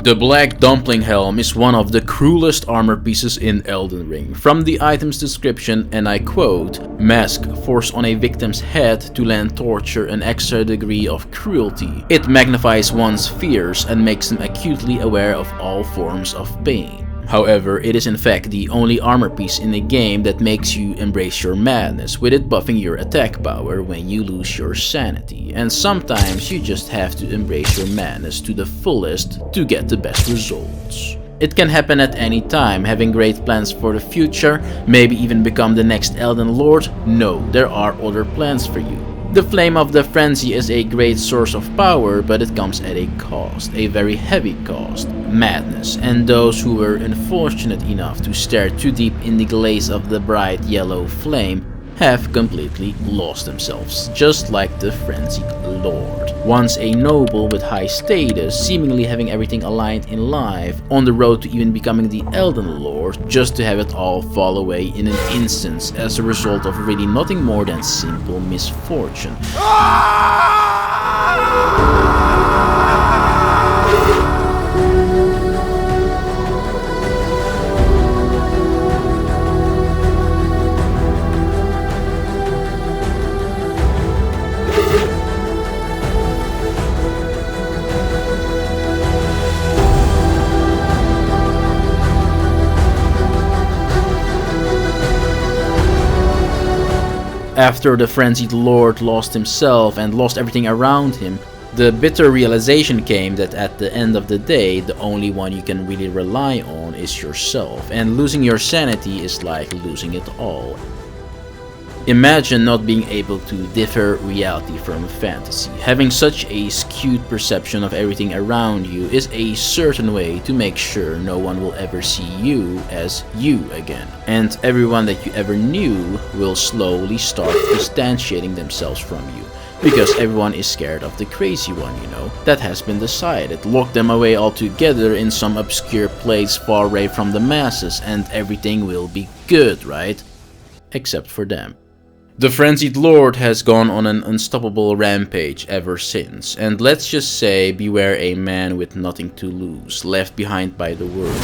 The Black Dumpling Helm is one of the cruelest armor pieces in Elden Ring. From the item's description, and I quote, "Mask forced on a victim's head to land torture an extra degree of cruelty. It magnifies one's fears and makes them acutely aware of all forms of pain." However, it is in fact the only armor piece in the game that makes you embrace your madness, with it buffing your attack power when you lose your sanity. And sometimes you just have to embrace your madness to the fullest to get the best results. It can happen at any time. Having great plans for the future, maybe even become the next Elden Lord? No, there are other plans for you. The Flame of the Frenzy is a great source of power, but it comes at a cost, a very heavy cost: madness. And those who were unfortunate enough to stare too deep in the glaze of the bright yellow flame have completely lost themselves, just like the Frenzied Lord. Once a noble with high status, seemingly having everything aligned in life, on the road to even becoming the Elden Lord, just to have it all fall away in an instant as a result of really nothing more than simple misfortune. After the Frenzied Lord lost himself and lost everything around him, the bitter realization came that at the end of the day, the only one you can really rely on is yourself, and losing your sanity is like losing it all. Imagine not being able to differ reality from fantasy. Having such a skewed perception of everything around you is a certain way to make sure no one will ever see you as you again. And everyone that you ever knew will slowly start distanciating themselves from you. Because everyone is scared of the crazy one, you know. That has been decided. Lock them away altogether in some obscure place far away from the masses and everything will be good, right? Except for them. The Frenzied Lord has gone on an unstoppable rampage ever since, and let's just say beware a man with nothing to lose, left behind by the world.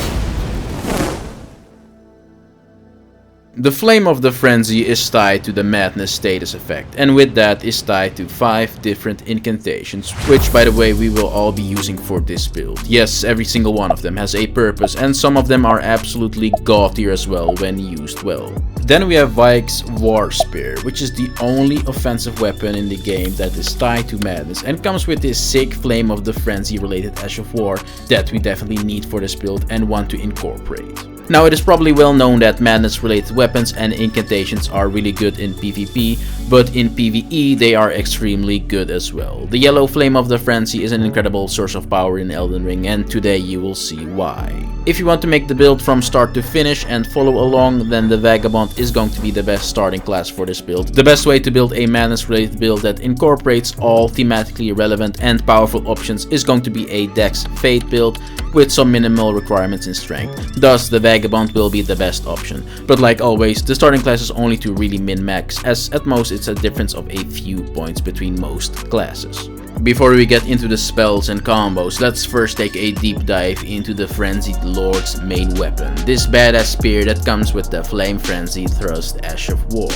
The Flame of the Frenzy is tied to the Madness status effect, and with that is tied to 5 different incantations, which by the way we will all be using for this build. Yes, every single one of them has a purpose, and some of them are absolutely god tier as well when used well. Then we have Vik's War Spear, which is the only offensive weapon in the game that is tied to Madness and comes with this sick Flame of the Frenzy related Ash of War that we definitely need for this build and want to incorporate. Now, it is probably well known that Madness related weapons and incantations are really good in PvP, but in PvE they are extremely good as well. The Yellow Flame of the Frenzy is an incredible source of power in Elden Ring, and today you will see why. If you want to make the build from start to finish and follow along, then the Vagabond is going to be the best starting class for this build. The best way to build a Madness related build that incorporates all thematically relevant and powerful options is going to be a Dex Fate build with some minimal requirements in strength. Thus, the Vagabond will be the best option. But like always, the starting class is only to really min-max, as at most it's a difference of a few points between most classes. Before we get into the spells and combos, let's first take a deep dive into the Frenzied Lord's main weapon, this badass spear that comes with the Flame Frenzy Thrust Ash of War.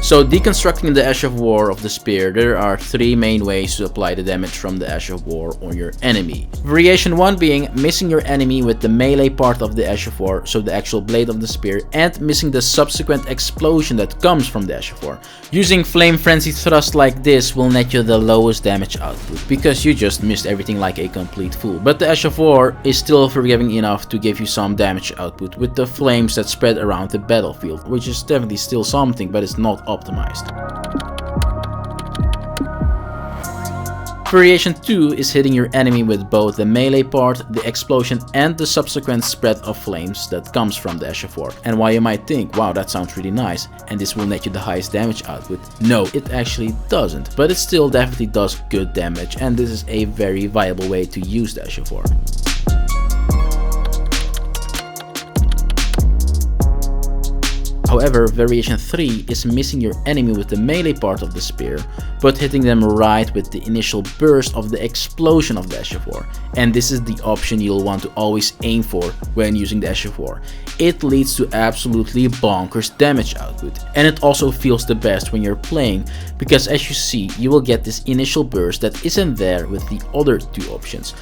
So deconstructing the Ash of War of the spear, there are 3 main ways to apply the damage from the Ash of War on your enemy. Variation 1 being missing your enemy with the melee part of the Ash of War, so the actual blade of the spear, and missing the subsequent explosion that comes from the Ash of War. Using Flame Frenzy Thrust like this will net you the lowest damage output, because you just missed everything like a complete fool. But the Ash of War is still forgiving enough to give you some damage output with the flames that spread around the battlefield, which is definitely still something, but it's not optimized. Variation 2 is hitting your enemy with both the melee part, the explosion, and the subsequent spread of flames that comes from the Ash of War. And while you might think, wow, that sounds really nice, and this will net you the highest damage output, no, it actually doesn't, but it still definitely does good damage, and this is a very viable way to use the Ash of War. However, variation 3 is missing your enemy with the melee part of the spear, but hitting them right with the initial burst of the explosion of the Ash of War. And this is the option you'll want to always aim for when using the Ash of War. It leads to absolutely bonkers damage output, and it also feels the best when you're playing, because as you see, you will get this initial burst that isn't there with the other two options.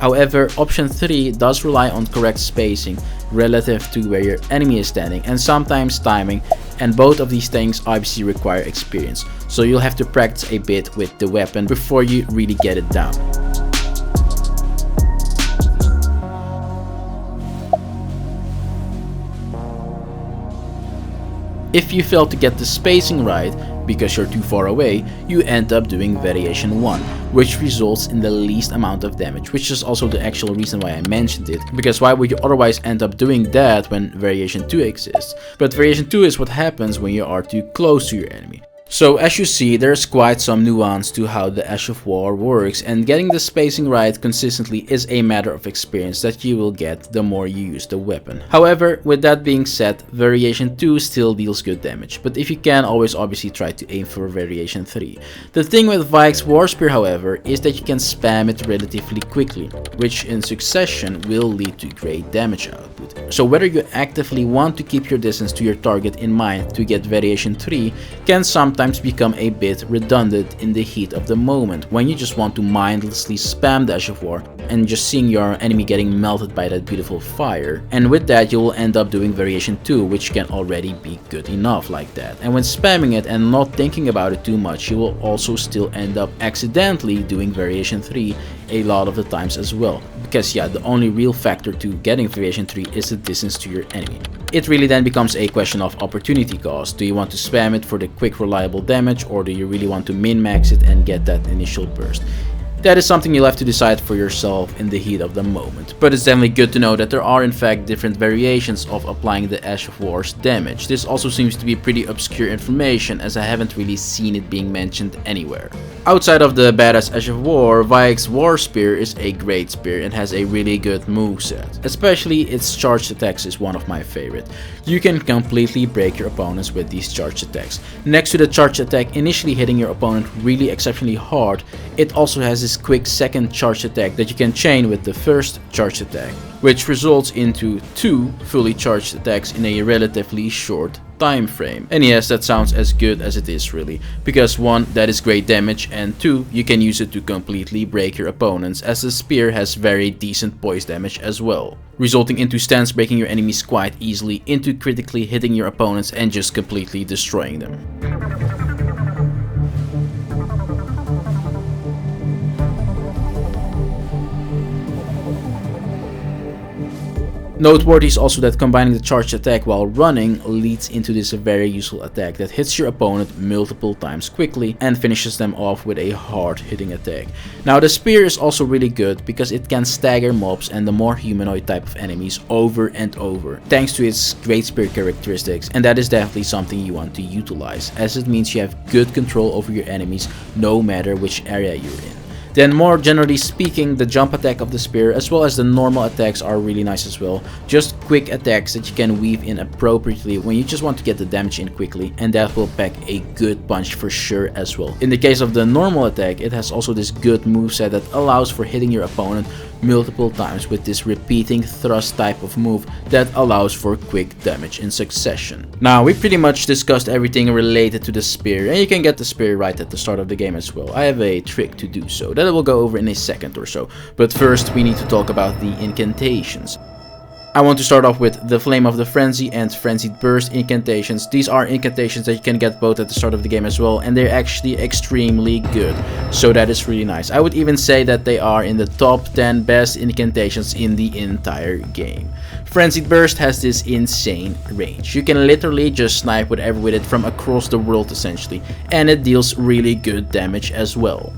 However, option 3 does rely on correct spacing relative to where your enemy is standing, and sometimes timing, and both of these things obviously require experience, so you'll have to practice a bit with the weapon before you really get it down. If you fail to get the spacing right because you're too far away, you end up doing variation 1, which results in the least amount of damage, which is also the actual reason why I mentioned it, because why would you otherwise end up doing that when variation 2 exists? But variation 2 is what happens when you are too close to your enemy. So as you see, there's quite some nuance to how the Ash of War works, and getting the spacing right consistently is a matter of experience that you will get the more you use the weapon. However, with that being said, variation 2 still deals good damage, but if you can, always obviously try to aim for variation 3. The thing with Vike's War Spear, however, is that you can spam it relatively quickly, which in succession will lead to great damage output. So whether you actively want to keep your distance to your target in mind to get variation 3 can sometimes become a bit redundant in the heat of the moment, when you just want to mindlessly spam the Ash of War and just seeing your enemy getting melted by that beautiful fire. And with that, you will end up doing variation 2, which can already be good enough like that. And when spamming it and not thinking about it too much, you will also still end up accidentally doing variation 3 a lot of the times as well. Because yeah, the only real factor to getting variation 3 is the distance to your enemy. It really then becomes a question of opportunity cost. Do you want to spam it for the quick reliable damage, or do you really want to min-max it and get that initial burst? That is something you'll have to decide for yourself in the heat of the moment. But it's definitely good to know that there are in fact different variations of applying the Ash of War's damage. This also seems to be pretty obscure information, as I haven't really seen it being mentioned anywhere. Outside of the badass Ash of War, Vike's War Spear is a great spear and has a really good moveset. Especially its charged attacks is one of my favorite. You can completely break your opponents with these charged attacks. Next to the charged attack initially hitting your opponent really exceptionally hard, it also has this quick second charged attack that you can chain with the first charged attack, which results into 2 fully charged attacks in a relatively short time frame. And yes, that sounds as good as it is really, because 1, that is great damage, and 2, you can use it to completely break your opponents, as the spear has very decent poise damage as well, resulting into stance breaking your enemies quite easily, into critically hitting your opponents and just completely destroying them. Noteworthy is also that combining the charged attack while running leads into this very useful attack that hits your opponent multiple times quickly and finishes them off with a hard hitting attack. Now the spear is also really good because it can stagger mobs and the more humanoid type of enemies over and over, thanks to its great spear characteristics, and that is definitely something you want to utilize, as it means you have good control over your enemies no matter which area you're in. Then more generally speaking, the jump attack of the spear as well as the normal attacks are really nice as well. Just quick attacks that you can weave in appropriately when you just want to get the damage in quickly, and that will pack a good punch for sure as well. In the case of the normal attack, it has also this good moveset that allows for hitting your opponent multiple times with this repeating thrust type of move that allows for quick damage in succession. Now we pretty much discussed everything related to the spear, and you can get the spear right at the start of the game as well. I have a trick to do so that I will go over in a second or so, but first we need to talk about the incantations. I want to start off with the Flame of the Frenzy and Frenzied Burst incantations. These are incantations that you can get both at the start of the game as well, and they're actually extremely good, so that is really nice. I would even say that they are in the top 10 best incantations in the entire game. Frenzied Burst has this insane range. You can literally just snipe whatever with it from across the world essentially, and it deals really good damage as well.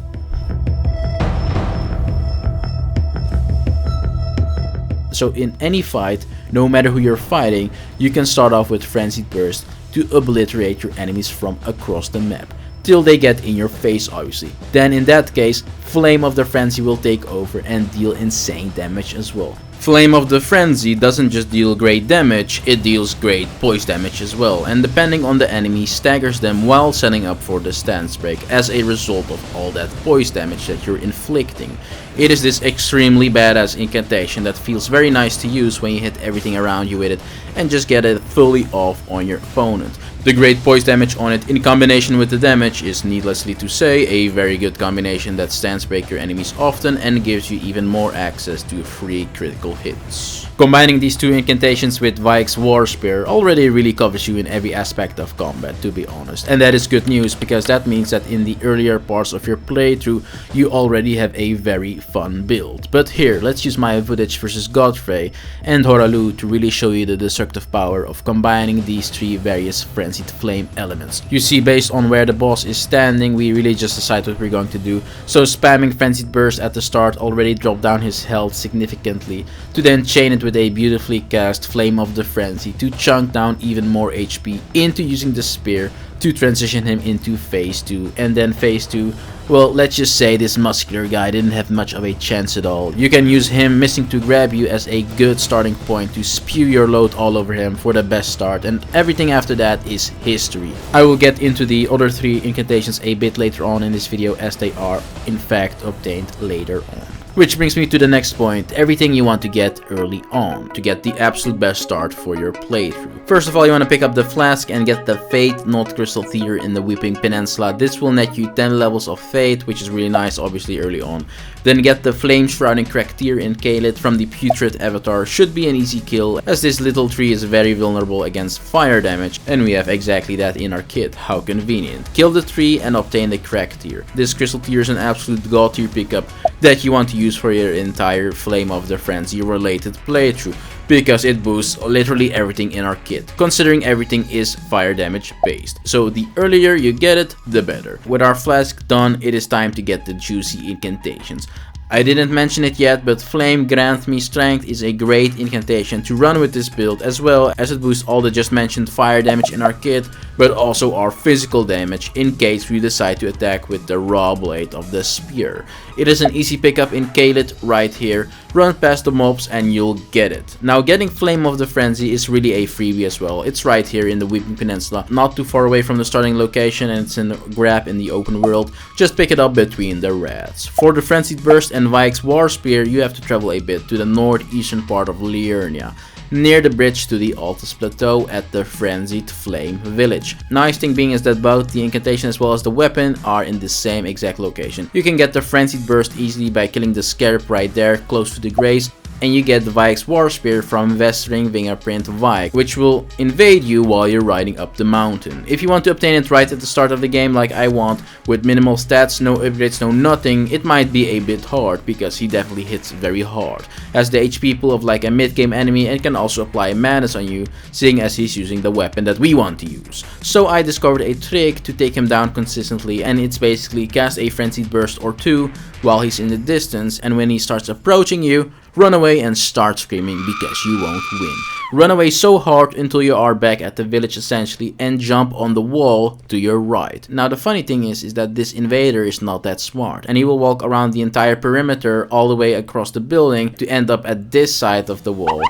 So in any fight, no matter who you're fighting, you can start off with Frenzied Burst to obliterate your enemies from across the map, till they get in your face obviously. Then in that case, Flame of the Frenzy will take over and deal insane damage as well. Flame of the Frenzy doesn't just deal great damage, it deals great poise damage as well, and depending on the enemy staggers them while setting up for the stance break as a result of all that poise damage that you're inflicting. It is this extremely badass incantation that feels very nice to use when you hit everything around you with it and just get it fully off on your opponent. The great poise damage on it in combination with the damage is, needlessly to say, a very good combination that stance break your enemies often and gives you even more access to free critical hits. Combining these two incantations with Vike's War Spear already really covers you in every aspect of combat, to be honest. And that is good news, because that means that in the earlier parts of your playthrough you already have a very fun build. But here, let's use Maya Footage versus Godfrey and Horalu to really show you the destructive power of combining these three various Frenzied Flame elements. You see, based on where the boss is standing, we really just decide what we're going to do. So spamming Frenzied Burst at the start already dropped down his health significantly, to then chain it with a beautifully cast Flame of the Frenzy to chunk down even more HP into using the spear to transition him into phase 2. And then phase 2, well, let's just say this muscular guy didn't have much of a chance at all. You can use him missing to grab you as a good starting point to spew your load all over him for the best start, and everything after that is history. I will get into the other three incantations a bit later on in this video, as they are in fact obtained later on. Which brings me to the next point, everything you want to get early on, to get the absolute best start for your playthrough. First of all, you want to pick up the flask and get the Fate Not Crystal Tear in the Weeping Peninsula. This will net you 10 levels of Fate, which is really nice obviously early on. Then get the Flame Shrouding Cracked Tear in Caelid from the Putrid Avatar. Should be an easy kill, as this little tree is very vulnerable against fire damage, and we have exactly that in our kit. How convenient. Kill the tree and obtain the Cracked Tear. This Crystal Tear is an absolute god tier pickup that you want to use for your entire Flame of the Frenzy related playthrough, because it boosts literally everything in our kit, considering everything is fire damage based. So the earlier you get it, the better. With our flask done, it is time to get the juicy incantations. I didn't mention it yet, but Flame Grant Me Strength is a great incantation to run with this build, as well as it boosts all the just mentioned fire damage in our kit, but also our physical damage in case we decide to attack with the raw blade of the spear. It is an easy pickup in Caelid right here. Run past the mobs and you'll get it. Now, getting Flame of the Frenzy is really a freebie as well. It's right here in the Weeping Peninsula, not too far away from the starting location, and it's in a grab in the open world. Just pick it up between the rats. For the Frenzied Burst and Vike's War Spear, you have to travel a bit to the northeastern part of Liurnia, near the bridge to the Altus Plateau at the Frenzied Flame Village. Nice thing being is that both the incantation as well as the weapon are in the same exact location. You can get the Frenzied Burst easily by killing the Scarab right there, close to the Grace, and you get the Vike's War Spear from Vestring Fingerprint Vike, which will invade you while you're riding up the mountain. If you want to obtain it right at the start of the game like I want, with minimal stats, no upgrades, no nothing, it might be a bit hard, because he definitely hits very hard, as the HP pool of like a mid-game enemy, and can also apply madness on you, seeing as he's using the weapon that we want to use. So I discovered a trick to take him down consistently, and it's basically cast a Frenzied Burst or two while he's in the distance, and when he starts approaching you, run away and start screaming, because you won't win. Run away so hard until you are back at the village essentially, and jump on the wall to your right. Now the funny thing is that this invader is not that smart, and he will walk around the entire perimeter all the way across the building to end up at this side of the wall.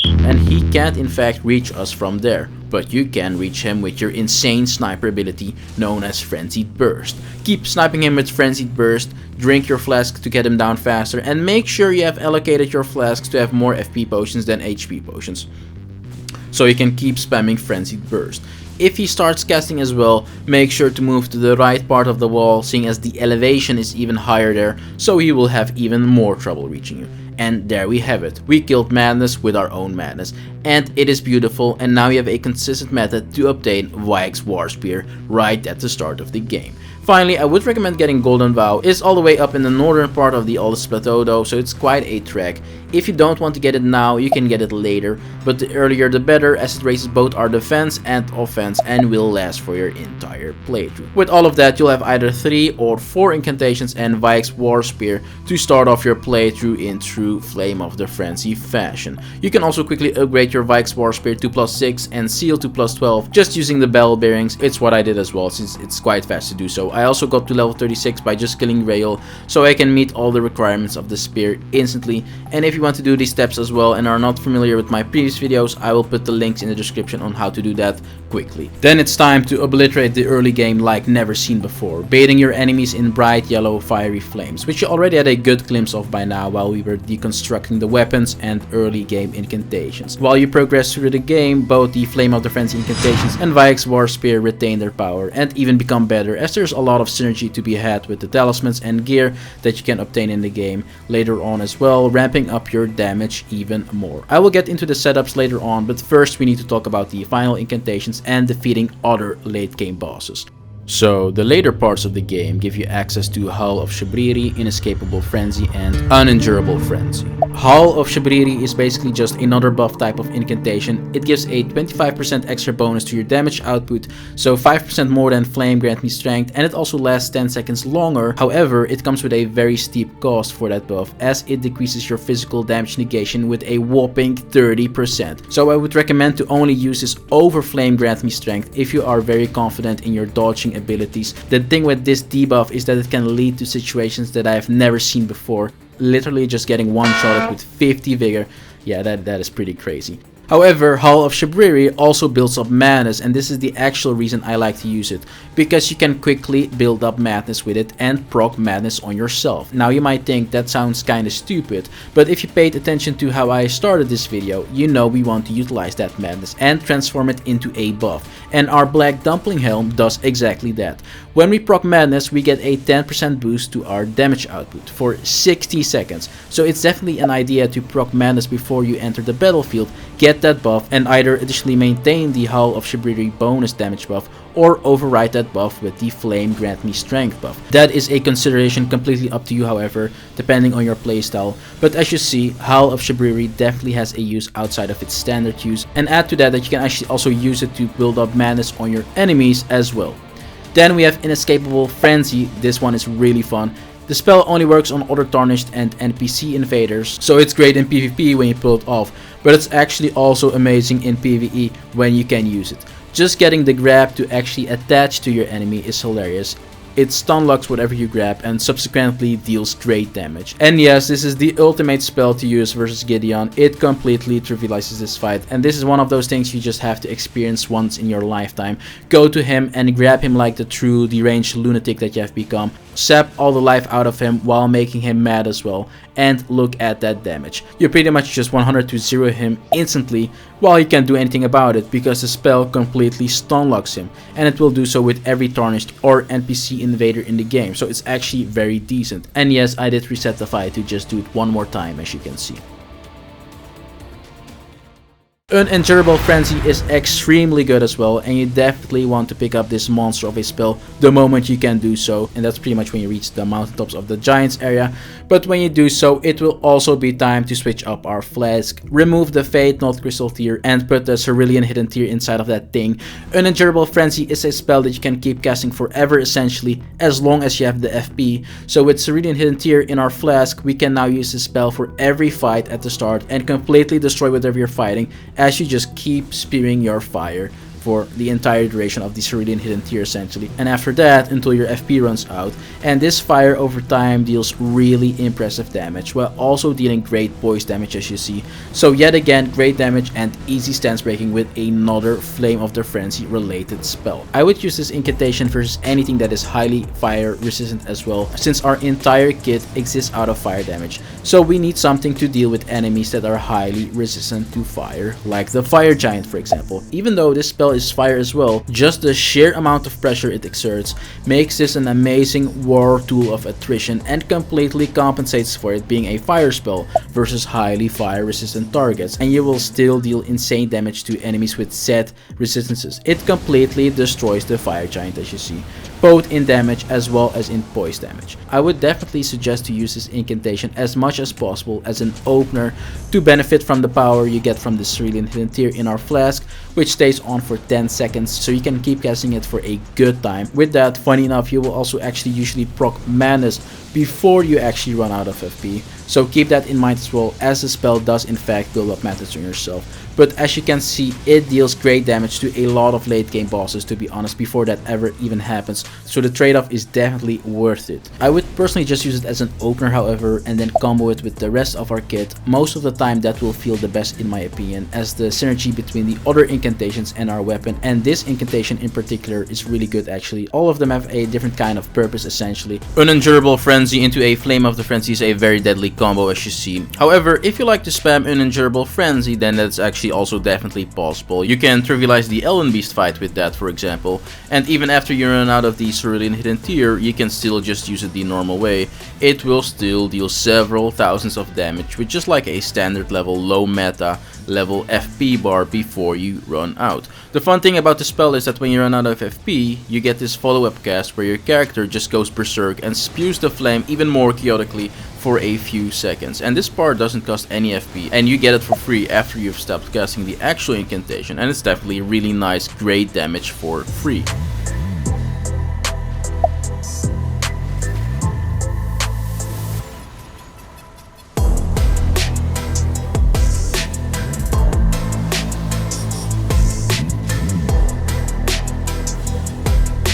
And he can't in fact reach us from there, but you can reach him with your insane sniper ability known as Frenzied Burst. Keep sniping him with Frenzied Burst, drink your flask to get him down faster, and make sure you have allocated your flasks to have more FP potions than HP potions, so you can keep spamming Frenzied Burst. If he starts casting as well, make sure to move to the right part of the wall, seeing as the elevation is even higher there, so he will have even more trouble reaching you. And there we have it. We killed madness with our own madness, and it is beautiful, and now you have a consistent method to obtain Vike's War Spear right at the start of the game. Finally, I would recommend getting Golden Vow. It's all the way up in the northern part of the Altus Plateau though, so it's quite a trek. If you don't want to get it now, you can get it later, but the earlier the better, as it raises both our defense and offense and will last for your entire playthrough. With all of that, you'll have either 3 or 4 incantations and Vike's War Spear to start off your playthrough in true Flame of the Frenzy fashion. You can also quickly upgrade your Vike's War Spear to +6 and Seal to +12 just using the bell bearings. It's what I did as well, since it's quite fast to do so. I also got to level 36 by just killing Rael, so I can meet all the requirements of the spear instantly, and if you you want to do these steps as well and are not familiar with my previous videos, I will put the links in the description on how to do that quickly. Then it's time to obliterate the early game like never seen before, bathing your enemies in bright yellow fiery flames, which you already had a good glimpse of by now while we were deconstructing the weapons and early game incantations. While you progress through the game, both the Flame of the Frenzy incantations and Vayek's War Spear retain their power and even become better, as there's a lot of synergy to be had with the talismans and gear that you can obtain in the game later on as well, ramping up your damage even more. I will get into the setups later on, but first we need to talk about the final incantations and defeating other late game bosses. So, the later parts of the game give you access to Hull of Shabriri, Inescapable Frenzy, and Unendurable Frenzy. Hull of Shabriri is basically just another buff type of incantation. It gives a 25% extra bonus to your damage output, so 5% more than Flame Grant Me Strength, and it also lasts 10 seconds longer. However, it comes with a very steep cost for that buff, as it decreases your physical damage negation with a whopping 30%. So I would recommend to only use this over Flame Grant Me Strength if you are very confident in your dodging abilities. The thing with this debuff is that it can lead to situations that I have never seen before. Literally just getting one-shotted with 50 vigor. Yeah, that is pretty crazy. However, Hull of Shabriri also builds up madness, and this is the actual reason I like to use it, because you can quickly build up madness with it and proc madness on yourself. Now you might think that sounds kinda stupid, but if you paid attention to how I started this video, you know we want to utilize that madness and transform it into a buff, and our Black Dumpling Helm does exactly that. When we proc madness, we get a 10% boost to our damage output for 60 seconds, so it's definitely an idea to proc madness before you enter the battlefield, get that buff, and either additionally maintain the Hull of Shabriri bonus damage buff or override that buff with the Flame Grant Me Strength buff. That is a consideration completely up to you, however, depending on your playstyle, but as you see, Hull of Shabriri definitely has a use outside of its standard use, and add to that you can actually also use it to build up madness on your enemies as well. Then we have Inescapable Frenzy. This one is really fun. The spell only works on other tarnished and NPC invaders, so it's great in PvP when you pull it off, but it's actually also amazing in PvE when you can use it. Just getting the grab to actually attach to your enemy is hilarious. It stun locks whatever you grab and subsequently deals great damage. And yes, this is the ultimate spell to use versus Gideon. It completely trivializes this fight, and this is one of those things you just have to experience once in your lifetime. Go to him and grab him like the true deranged lunatic that you have become. Sap all the life out of him while making him mad as well, and look at that damage. You pretty much just 100 to 0 him instantly while he can't do anything about it, because the spell completely stun locks him, and it will do so with every tarnished or NPC invader in the game, so it's actually very decent. And yes, I did reset the fight to just do it one more time, as you can see. Unendurable Frenzy is extremely good as well, and you definitely want to pick up this monster of a spell the moment you can do so, and that's pretty much when you reach the mountaintops of the Giants area. But when you do so, it will also be time to switch up our flask, remove the Fate Not Crystal tier, and put the Cerulean Hidden tier inside of that thing. Unendurable Frenzy is a spell that you can keep casting forever essentially, as long as you have the FP. So with Cerulean Hidden tier in our flask, we can now use this spell for every fight at the start and completely destroy whatever you're fighting, as you just keep spewing your fire for the entire duration of the Cerulean Hidden tier essentially, and after that until your FP runs out. And this fire over time deals really impressive damage while also dealing great poise damage, as you see. So yet again, great damage and easy stance breaking with another Flame of the Frenzy related spell. I would use this incantation versus anything that is highly fire resistant as well, since our entire kit exists out of fire damage, so we need something to deal with enemies that are highly resistant to fire, like the Fire Giant for example. Even though this spell is fire as well, just the sheer amount of pressure it exerts makes this an amazing war tool of attrition and completely compensates for it being a fire spell versus highly fire resistant targets, and you will still deal insane damage to enemies with set resistances. It completely destroys the Fire Giant, as you see, both in damage as well as in poise damage. I would definitely suggest to use this incantation as much as possible as an opener to benefit from the power you get from the Cerulean Hidden tier in our flask, which stays on for 10 seconds, so you can keep casting it for a good time. With that, funny enough, you will also actually usually proc madness before you actually run out of FP. So keep that in mind as well, as the spell does in fact build up mana on yourself. But as you can see, it deals great damage to a lot of late game bosses, to be honest, before that ever even happens. So the trade-off is definitely worth it. I would personally just use it as an opener, however, and then combo it with the rest of our kit. Most of the time that will feel the best in my opinion, as the synergy between the other incantations and our weapon, and this incantation in particular, is really good actually. All of them have a different kind of purpose essentially. Unendurable Frenzy into a Flame of the Frenzy is a very deadly combo, as you see. However, if you like to spam Unendurable Frenzy, then that's actually also definitely possible. You can trivialize the Elden Beast fight with that, for example, and even after you run out of the Cerulean Hidden Tier, you can still just use it the normal way. It will still deal several thousands of damage with just like a standard level low meta level FP bar before you run out. The fun thing about the spell is that when you run out of FP, you get this follow-up cast where your character just goes berserk and spews the flame even more chaotically for a few seconds. And this part doesn't cost any FP, and you get it for free after you've stopped casting the actual incantation, and it's definitely really nice, great damage for free.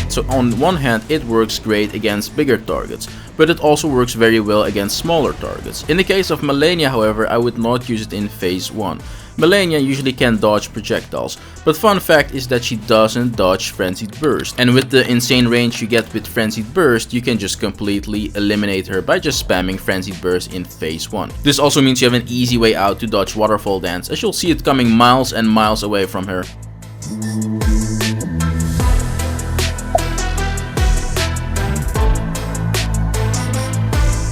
So on one hand, it works great against bigger targets, but it also works very well against smaller targets. In the case of Malenia, however, I would not use it in phase 1. Malenia usually can dodge projectiles, but fun fact is that she doesn't dodge Frenzied Burst, and with the insane range you get with Frenzied Burst, you can just completely eliminate her by just spamming Frenzied Burst in phase 1. This also means you have an easy way out to dodge Waterfall Dance, as you'll see it coming miles and miles away from her.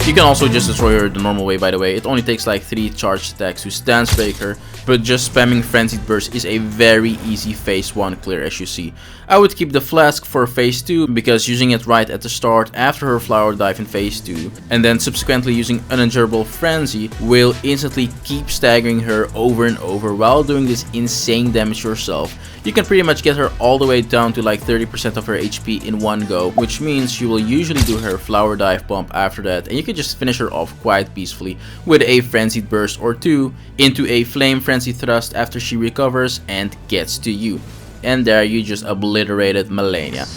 You can also just destroy her the normal way, by the way. It only takes like 3 charged attacks to stance break her, but just spamming Frenzied Burst is a very easy phase 1 clear, as you see. I would keep the Flask for phase 2, because using it right at the start after her Flower Dive in phase 2, and then subsequently using Unendurable Frenzy, will instantly keep staggering her over and over while doing this insane damage yourself. You can pretty much get her all the way down to like 30% of her HP in one go, which means you will usually do her Flower Dive bump after that, and you can just finish her off quite peacefully with a Frenzied Burst or 2 into a Flame Frenzy Thrust after she recovers and gets to you. And there you just obliterated Malenia.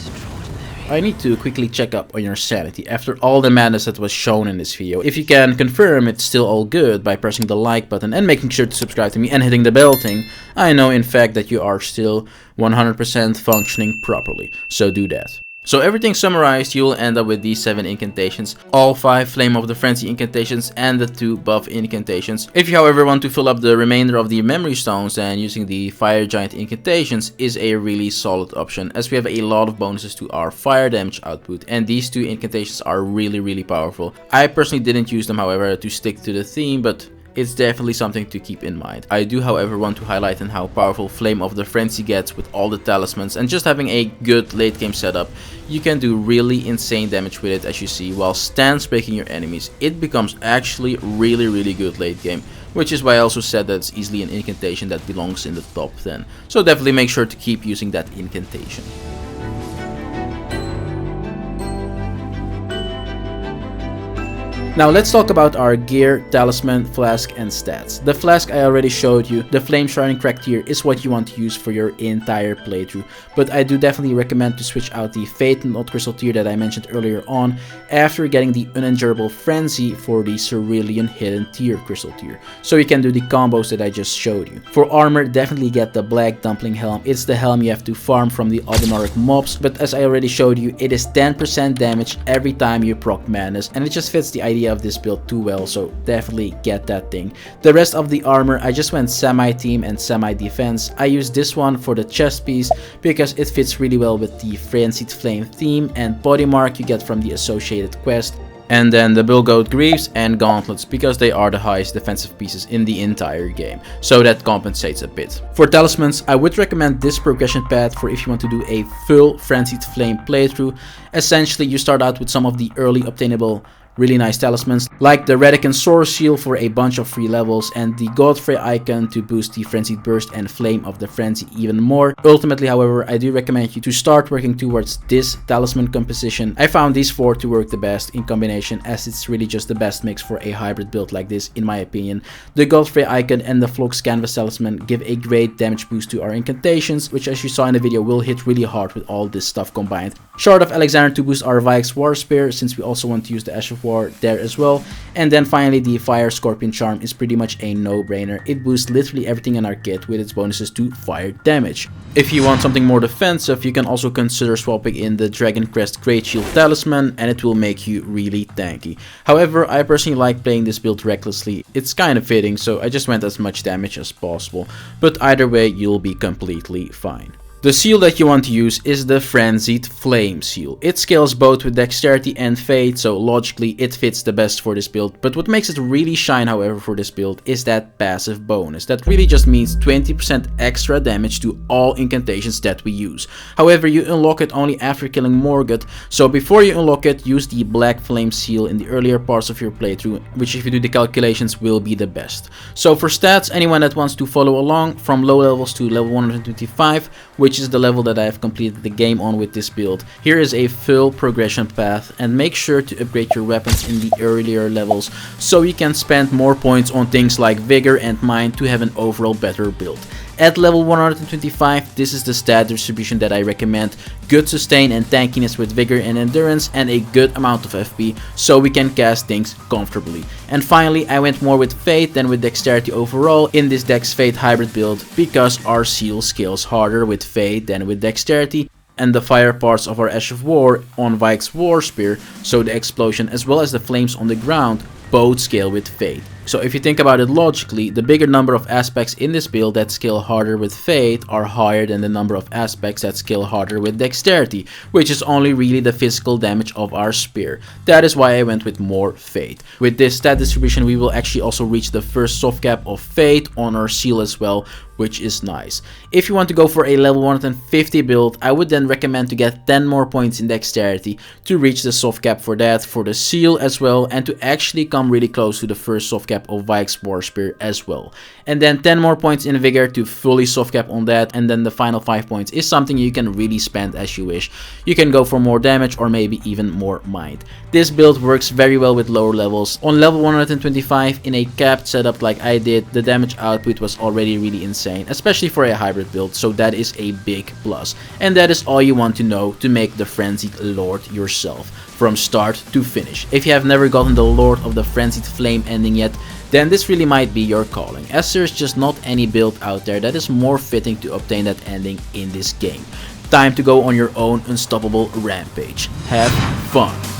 I need to quickly check up on your sanity after all the madness that was shown in this video. If you can confirm it's still all good by pressing the like button and making sure to subscribe to me and hitting the bell thing, I know in fact that you are still 100% functioning properly, so do that. So everything summarized, you will end up with these 7 incantations, all 5 Flame of the Frenzy incantations and the 2 buff incantations. If you however want to fill up the remainder of the memory stones, then using the Fire Giant incantations is a really solid option, as we have a lot of bonuses to our fire damage output, and these 2 incantations are really powerful. I personally didn't use them however to stick to the theme, but it's definitely something to keep in mind. I do however want to highlight how powerful Flame of the Frenzy gets with all the talismans, and just having a good late game setup, you can do really insane damage with it, as you see, while stance breaking your enemies. It becomes actually really good late game, which is why I also said that it's easily an incantation that belongs in the top 10. So definitely make sure to keep using that incantation. Now let's talk about our gear, talisman, flask, and stats. The flask I already showed you. The Flame Shrouding Crack tier is what you want to use for your entire playthrough, but I do definitely recommend to switch out the Fate Not Crystal tier that I mentioned earlier on after getting the Unendurable Frenzy for the Cerulean Hidden Tier Crystal tier, so you can do the combos that I just showed you. For armor, definitely get the Black Dumpling Helm. It's the helm you have to farm from the Albinauric mobs, but as I already showed you, it is 10% damage every time you proc Madness, and it just fits the idea of this build too well, so definitely get that thing. The rest of the armor, I just went semi-team and semi-defense. I used this one for the chest piece because it fits really well with the Frenzied Flame theme, and body mark you get from the associated quest. And then the Bilgoat Greaves and Gauntlets, because they are the highest defensive pieces in the entire game, so that compensates a bit. For talismans, I would recommend this progression path for if you want to do a full Frenzied Flame playthrough. Essentially, you start out with some of the early obtainable really nice talismans, like the Redican Sword Seal for a bunch of free levels, and the Godfrey icon to boost the Frenzied Burst and Flame of the Frenzy even more. Ultimately, however, I do recommend you to start working towards this talisman composition. I found these 4 to work the best in combination, as it's really just the best mix for a hybrid build like this in my opinion. The Godfrey icon and the Flux Canvas talisman give a great damage boost to our incantations, which as you saw in the video will hit really hard with all this stuff combined. Shard of Alexander to boost our Vike's War Spear, since we also want to use the Ash of War there as well. And then finally the Fire Scorpion Charm is pretty much a no-brainer. It boosts literally everything in our kit with its bonuses to fire damage. If you want something more defensive, you can also consider swapping in the Dragon Crest Great Shield talisman, and it will make you really tanky. However, I personally like playing this build recklessly. It's kind of fitting, so I just went as much damage as possible. But either way, you'll be completely fine. The seal that you want to use is the Frenzied Flame seal. It scales both with dexterity and fate, so logically it fits the best for this build. But what makes it really shine, however, for this build is that passive bonus. That really just means 20% extra damage to all incantations that we use. However, you unlock it only after killing Morgoth, so before you unlock it, use the Black Flame seal in the earlier parts of your playthrough, which if you do the calculations will be the best. So for stats, anyone that wants to follow along from low levels to level 125, which is the level that I have completed the game on with this build. Here is a full progression path, and make sure to upgrade your weapons in the earlier levels so you can spend more points on things like Vigor and Mind to have an overall better build. At level 125, this is the stat distribution that I recommend. Good sustain and tankiness with Vigor and Endurance, and a good amount of FP so we can cast things comfortably. And finally, I went more with Fate than with Dexterity overall in this Dex Fate hybrid build, because our seal scales harder with Fate than with Dexterity, and the fire parts of our Ash of War on Vike's War Spear, so the explosion as well as the flames on the ground, both scale with Fate. So if you think about it logically, the bigger number of aspects in this build that scale harder with Fate are higher than the number of aspects that scale harder with Dexterity, which is only really the physical damage of our spear. That is why I went with more Fate. With this stat distribution, we will actually also reach the first soft cap of Fate on our seal as well, which is nice. If you want to go for a level 150 build, I would then recommend to get 10 more points in Dexterity to reach the soft cap for that, for the seal as well, and to actually come really close to the first soft cap of Vike's War Spear as well. And then 10 more points in Vigor to fully soft cap on that, and then the final 5 points is something you can really spend as you wish. You can go for more damage or maybe even more Mind. This build works very well with lower levels. On level 125 in a capped setup like I did, the damage output was already really insane, especially for a hybrid build, so that is a big plus. And that is all you want to know to make the Frenzied Lord yourself, from start to finish. If you have never gotten the Lord of the Frenzied Flame ending yet, then this really might be your calling, as there's just not any build out there that is more fitting to obtain that ending in this game. Time to go on your own unstoppable rampage. Have fun!